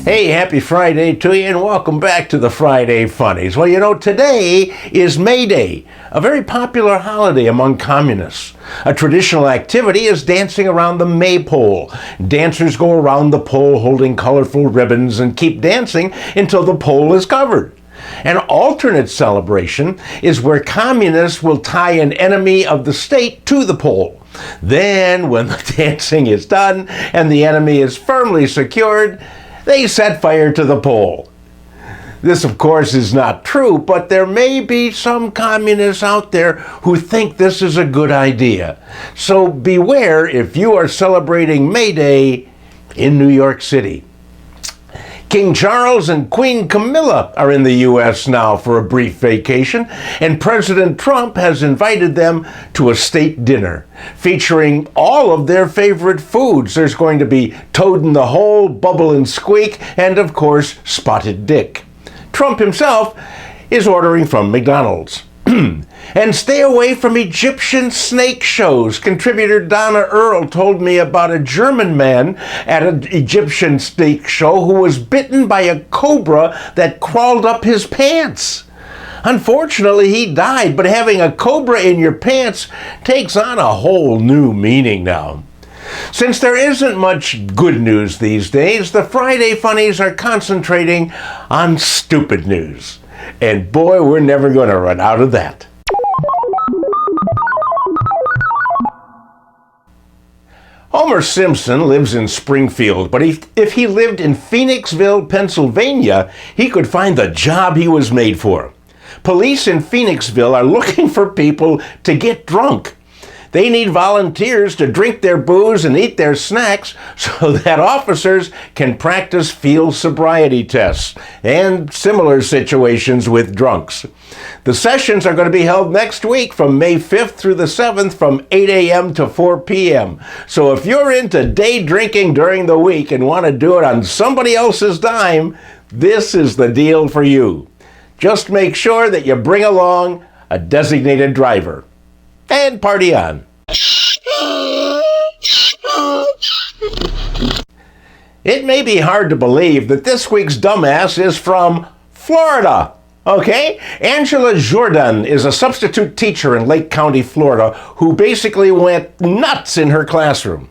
Hey, happy Friday to you, and welcome back to the Friday Funnies. Well, you know, today is May Day, a very popular holiday among communists. A traditional activity is dancing around the maypole. Dancers go around the pole holding colorful ribbons and keep dancing until the pole is covered. An alternate celebration is where communists will tie an enemy of the state to the pole. Then, when the dancing is done and the enemy is firmly secured, they set fire to the pole. This, of course, is not true, but there may be some communists out there who think this is a good idea. So beware if you are celebrating May Day in New York City. King Charles and Queen Camilla are in the U.S. now for a brief vacation, and President Trump has invited them to a state dinner featuring all of their favorite foods. There's going to be toad in the hole, bubble and squeak, and of course, spotted dick. Trump himself is ordering from McDonald's. And stay away from Egyptian snake shows. Contributor Donna Earle told me about a German man at an Egyptian snake show who was bitten by a cobra that crawled up his pants. Unfortunately, he died, but having a cobra in your pants takes on a whole new meaning now. Since there isn't much good news these days, the Friday Funnies are concentrating on stupid news. And boy, we're never going to run out of that. Homer Simpson lives in Springfield, but if he lived in Phoenixville, Pennsylvania, he could find the job he was made for. Police in Phoenixville are looking for people to get drunk. They need volunteers to drink their booze and eat their snacks so that officers can practice field sobriety tests and similar situations with drunks. The sessions are going to be held next week from May 5th through the 7th from 8 a.m. to 4 p.m. So if you're into day drinking during the week and want to do it on somebody else's dime, this is the deal for you. Just make sure that you bring along a designated driver. And party on. It may be hard to believe that this week's dumbass is from Florida. Okay? Angela Jordan is a substitute teacher in Lake County, Florida, who basically went nuts in her classroom.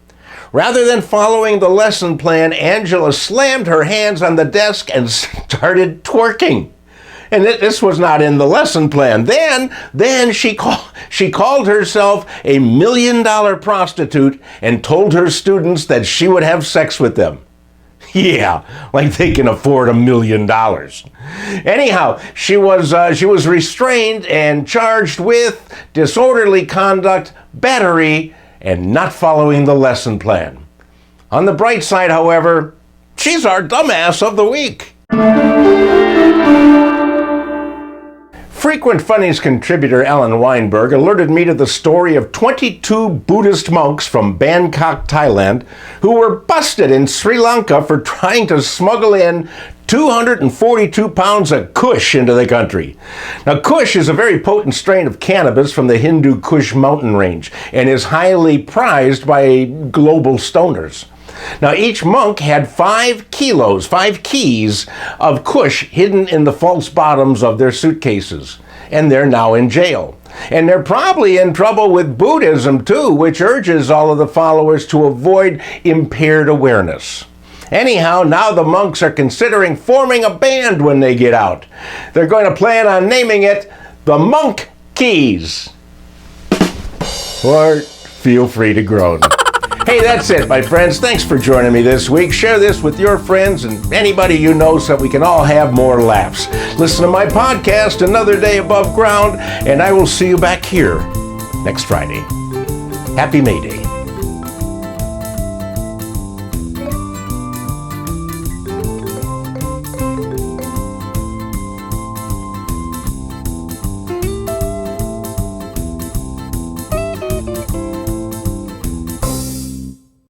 Rather than following the lesson plan, Angela slammed her hands on the desk and started twerking. And this was not in the lesson plan. Then she called herself a $1 million prostitute and told her students that she would have sex with them. Yeah, like they can afford $1 million. Anyhow, she was restrained and charged with disorderly conduct, battery, and not following the lesson plan. On the bright side, however, she's our dumbass of the week. Frequent Funnies contributor Alan Weinberg alerted me to the story of 22 Buddhist monks from Bangkok, Thailand, who were busted in Sri Lanka for trying to smuggle in 242 pounds of Kush into the country. Now, Kush is a very potent strain of cannabis from the Hindu Kush mountain range and is highly prized by global stoners. Now, each monk had 5 keys of Kush hidden in the false bottoms of their suitcases, and they're now in jail. And they're probably in trouble with Buddhism too, which urges all of the followers to avoid impaired awareness. Anyhow, now the monks are considering forming a band when they get out. They're going to plan on naming it the Monk Keys. Or feel free to groan. Hey, that's it, my friends. Thanks for joining me this week. Share this with your friends and anybody you know so we can all have more laughs. Listen to my podcast, Another Day Above Ground, and I will see you back here next Friday. Happy May Day.